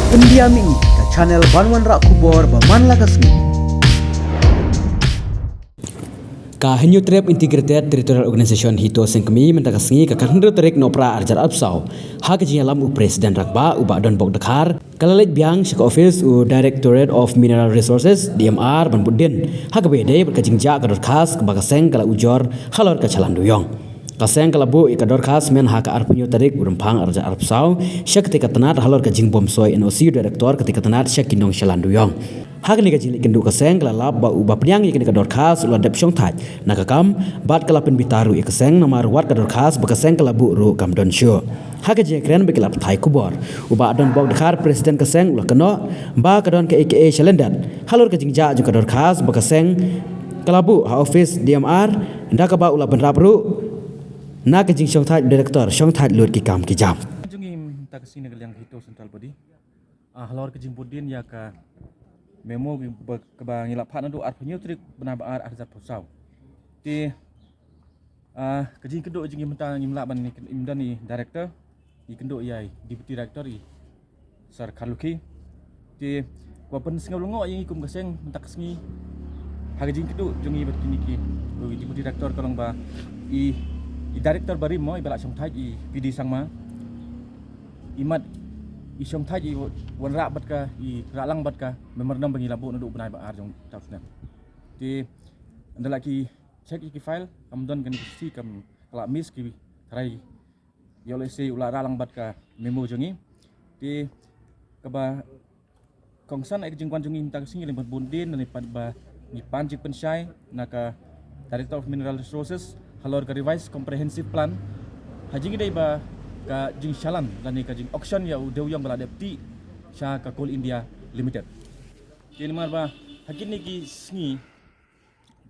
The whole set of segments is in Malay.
Pendiami ke channel Banwan Rak Kubor Baman Lagasmi. Kahenyu Trap Integrated Territorial Organization hito sengkemi mentakasngi kakandro terik nopra arjar alpsau hak jinyalam u presiden rakba uba don bok dakar kalalet biang shaka office u Directorate of Mineral Resources DMR ban budin hak bede berkajingja kador khas kebagaseng kala ujor halor kacalan duyong kaseng kalabu ikador khas men hak arpunyo tarik urempang arjar alpsau syak ketika tenat halor kajing bomsoy NOC Director ketika tenat syak kinong shalan duyong hak ni kajili kendu kaseng kelalap ba uba priang ikan kador khas ulah dep syong taj nakakam bat kalapen bitaru ikaseng nomor wat kador khas bakaseng kalabu ru kam don syo hak je kren bekelap thai kubor uba don bok dakhar presiden kaseng ulah keno ba kadon ke aka shalendan halor kajingja ju kador khas bakaseng kalabu ha office DMR ndaka ba ulah benrap ru na kajing syong taj director syong taj lut ki kam ki jam Jungim tak sini yang hito central body. Halor kejing budin ya ka memo kebang ilap hak nandu arpanyo trik benar arzat posau. Ti kejing keduk jing mentang imlak ban imdan ni director i keduk yai deputy director i Sir Kaluki. Ti wapen singa longo yang ikum kaseng mentak sengi hak kejing keduk jungi berkini ki deputy director kalong ba i director barim mo ibalak syong thai i PD sangma imat isyong thai i wan rak bat ka i ralang bat ka memernam bangi labu nuduk benai ba arjong tausna ti andala ki check ki file kamdon kan si kam kala miss ki trai yole se ula ralang bat ka memo jongi ti kaba kongsan ai jingkwan jongi tak singi lembat bundin ni pat ba ni panjik pensai naka Director of Mineral Resources halor ka revise comprehensive plan hajing dai ba ka jing shalan dan ni ka jing auction ya u dewyang bala depti sha ka Coal India Limited kini mar ba hakin ni ki sngi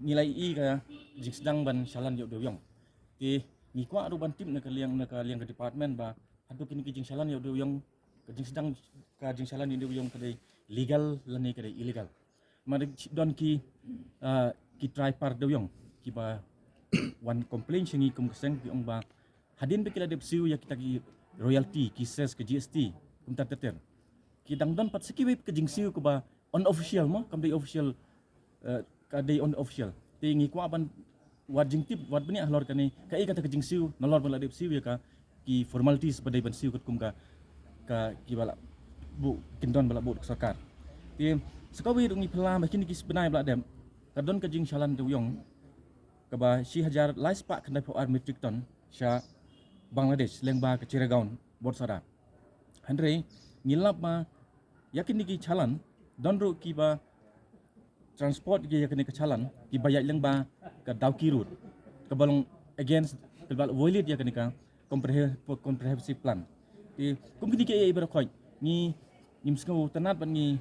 nilai i ka jing sedang ban shalan ya dewyang ti ni kwa ru ban tim na ka liang ka department ba hadu kini ki jing shalan ya dewyang ka jing sedang ka jing shalan ni dewyang ka dai legal lan ni ka dai illegal mar don ki try par dewyang ki ba one complaint shingi kum keseng ki ong ba hadin bekila depsiu ya kita ki royalty ki ses ke GST kum tater ki dangdon pat siki web ke jingsiu ko ba unofficial mo kam dei official ka dei unofficial tingi ko aban wajing tip wat bani halor kani ka kata ke jingsiu nolor bala depsiu ya ka ki formalities badai ban siu kum ka ki bala bu kindon bala bu sarkar ti sekawi dungi pelam kini ki sebenai bala dem kadon ke jing shalan de yong kaba si hajar lais pak kendai po metric ton sya Bangladesh lengba ke Ciregaon Borsara Andre ngilap ma yakin ki chalan donro ki ba transport ki yakin ke chalan ki bayat lengba ke Dauki route ke balong against ke bal violate yakin ka comprehensive plan ti kum kini ke ibara khoi ni nim sngau tanat ban ni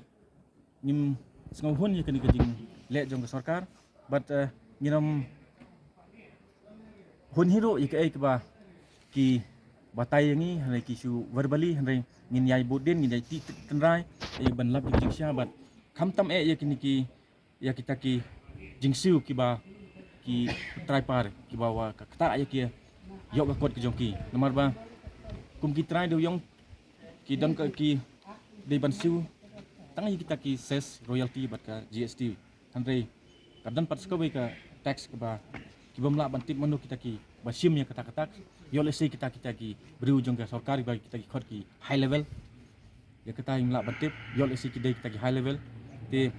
nim sngau hun yakin ke jing le jong ke sarkar but ngiram hun hero ke ba ki batai yangi hanai ki su verbally hanai ngin yai budin ngin yai ti tenrai ban lap ki jingsha bat khamtam yakini ki ya kita ki jingsiu ki ba ki try par ki bawa ka kata ya ki yok kot ki jongki nomor ba kum ki try do yong ki don ka ki de ban siu tang kita ki ses royalty bat ka GST hanai kadon pat skowe ka tax ka ba ki bamla ban tip manu kita ki basim ya kata-kata yole se kita ki beri ujung ke sarkar bagi kita ki khot ki high level ya kita imla ban tip yole se ki dei kita ki high level te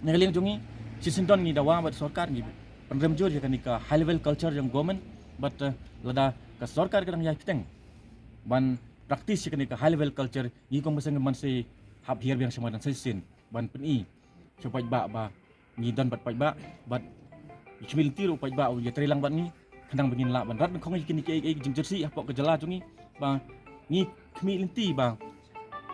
ngaleng jungi sisinton ni dawa bat sarkar ni pandrem jor ya kan ka high level culture yang government but lada ka sarkar kadang ya kiteng ban praktis ya kan ka high level culture ni kong basang man se hab hier biang samadan sin ban peni copai ba ni dan bat pai ba bat humility ro pai ba ya trilang ban ni kadang begin la ban rat khong kini ke jing jersey apa ke jala jungi ba ni khmi linti ba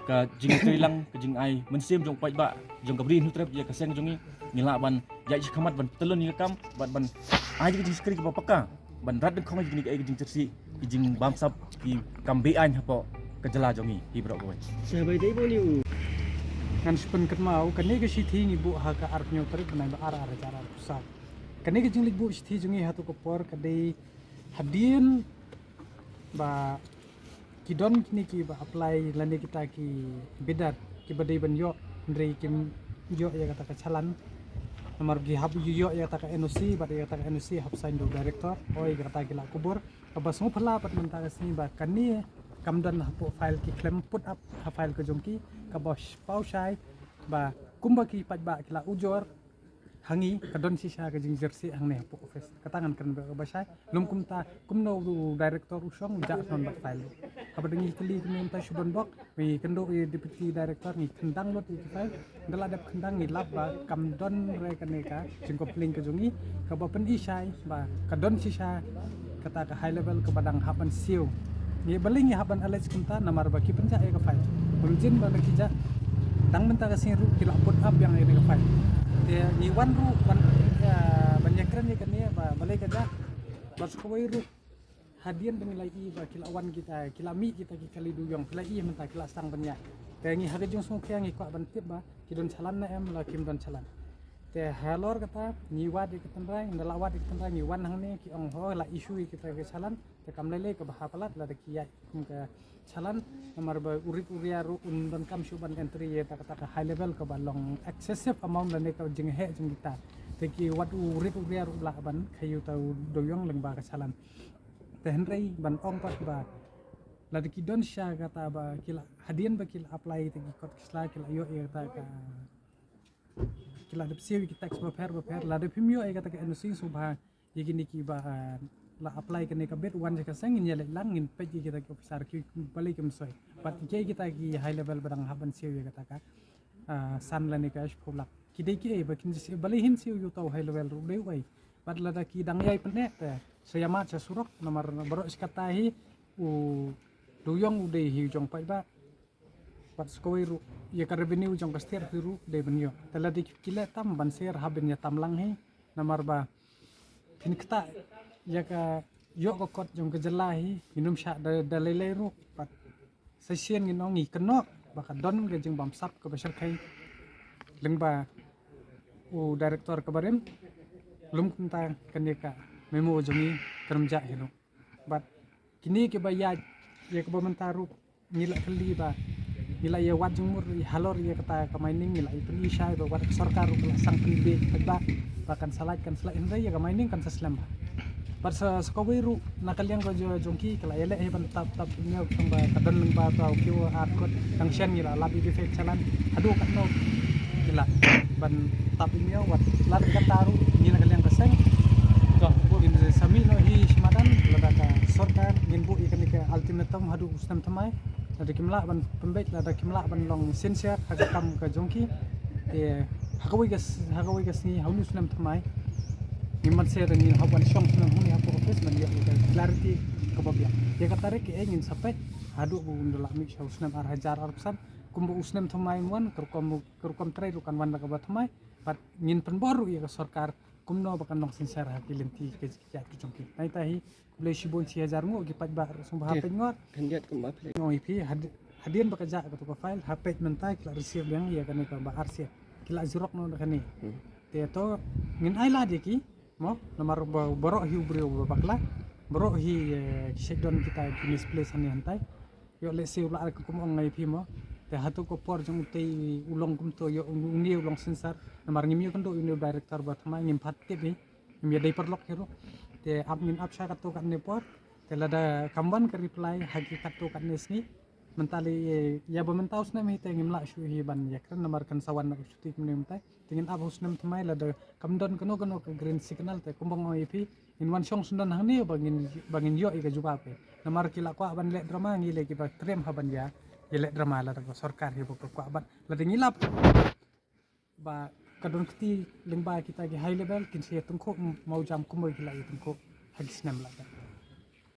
ka jing trilang ke jing ai mensim jong pai ba jong kabri nu trap ya kaseng jungi ngila ban ya khamat ban telon ni kam ban ai jing skri ba paka ban rat khong kini ke jing jersey ke jing bamsap ki kam be an apa ke jala jungi hi bro boy sabai dei boliu kan sepen ket mau kan ne ke sithi ni bu ha ka arpnyo tarik benai ba ara cara pusat kani ke jinglik bu sithi jungi hatu kopor kadai hadin ba kidon kini ki ba apply lani kita ki bidar ki badai ban yo ndrei kim yo ya kata kecalan nomor gi hab yo ya kata NOC badai kata NOC hab sign do director oi kata gila kubur abas mo phala pat menta sini ba kani kamdan hapo file ki claim put up ha file ke jongki ka bos pau shai ba kumba ki pat ba kila ujor hangi kadon sisa ke jing jersey hang ne hapo office katangan kan ba basai lum kumta kumno director usong ja non ba file ka dengi kali minta shubon bok mi kendo deputy director ni kendang lot ki file ndala dap kendang ni lab ba kamdon re kaneka jing kopling ke jongi ka ba pen isai ba kadon sisa kata ke high level ke badang haban siu ni baling ya haban alej kunta namar baki penja e ke file ulujin ba kija dang menta ke sing ru kila put up yang ini ke file dia ni wan ru banyak keren ya kan ya balai kerja bas kawai ru hadian dengan lagi ba kila wan kita kila mi kita kali duyong kila i menta kila sang banyak tengi harga jong song kyang ikwa bantip ba kidon chalan na em la kim don chalan te halor kata ni wad di ketendrai ndala wad di ketendrai ni wan hang ne ki ong ho la isu kita ke chalan te kam lele ke bahapalat la de kiai ke chalan nomor ba urip uria ru undon kam shuban entry ye ta kata high level ke balong excessive amount la ne ka jing he jing kita te ki wad urip uria ru la ban khayu tau doyong leng ba ke chalan te henrei ban ong pat ba la de ki don sha kata ba kila hadian ba kila apply te ki kot kisla kila yo ye ta ka kila de siwi kita explore per la de pimyo e kata ke NOC subha yegini ki ba la apply ke ne ka bet wan jaka sang in yele langin pe kita ke officer ki balik kem soy but ke kita ki high level badang haban siwi kata ka san la ne ka shpulak ki de ki e ba kin si balik hin siwi yu tau high level ru de wai but la da ki dang yai pene te sayama cha surok nomor baro skatahi u duyong u de hi jong pai ba pat skoi ru ya ka revenue jong ka stier ru de benyo tela di kile tam ban ser haben ya tam lang he nomor ba pin kta ya ka yo ko kot jong ka jelahi minum sha da lele ru pat sesien ngi nong ngi keno ba ka don ge jeng bam sap ka besar kai leng ba u director ka barem lum kunta kaneka memo jongi kerja hino but kini ke ba ya ka ba mentaru nila kali ba nila ya wad jumur halor ya kata ka mining nila ipri shay ba wad sarkar ru sang pinbe ba bahkan salat kan selain ya ka mining kan seslam par sa kowe ru nakaliang ko jongki kala ele he ban tap nya kamba kadon leng ba tau kyo art kot kang shen nila labi defect chalan adu kan no nila ban tap nya wat lat kan taru ni nakaliang ka seng to bo in sami no hi smadan lada ka sarkar ngin bu ikan ke ultimatum hadu ustam thamai ada kimla ban pembek ada kimla ban long sincere hakam ka jongki te hakawi gas ni haunus nam thamai niman se ni hawan shong nam huni apo office man ya clarity kababya ya katare ke engin sampai hadu bu ndala mi haus nam ar hajar arpsan kumbu usnam thamai wan kurkom trai rukan wan ka bathamai pat ngin penboru ya sarkar kumno bakan long sincere hakilenti ke ki jongki nai tahi kulai shibon 1000 ngo gipat ba sumbah hapet ngor kandiat ke map ngo ipi hadian bakaja ka to file hapet mentai kila receive yang ya kan ka ba arsip kila zirok no kani te to ngin ai la de ki mo nomor borok hi ubrio bakla borok hi shekdon kita ki misplace ani hantai yo le se ula ka kum ngai pi mo te hatu ko por jong te ulong kum to yo uni ulong sensor nomor ngimi kan do uni director ba thama ngim phat te bi ngim dai perlok hero te admin apsa ka to kan ne por te lada kamban ka reply hakikat to kan nesni mentali ya bementaus na mi te ngim la shu hi ban ya kan nomor kan sawan na shuti kum nem tai tingin abus nem thamai lada kamdon kano ka green signal te kumbang ip in wan shong sundan hangni bangin yo ika juba pe nomor kila kwa ban le drama ngi le ki ba trem haban ya yelek drama la ko sarkar hi ko ban la ngilap ba kadon kti lengba kita ki high level kin se tungko mau jam kumoy kila tungko hagis nam la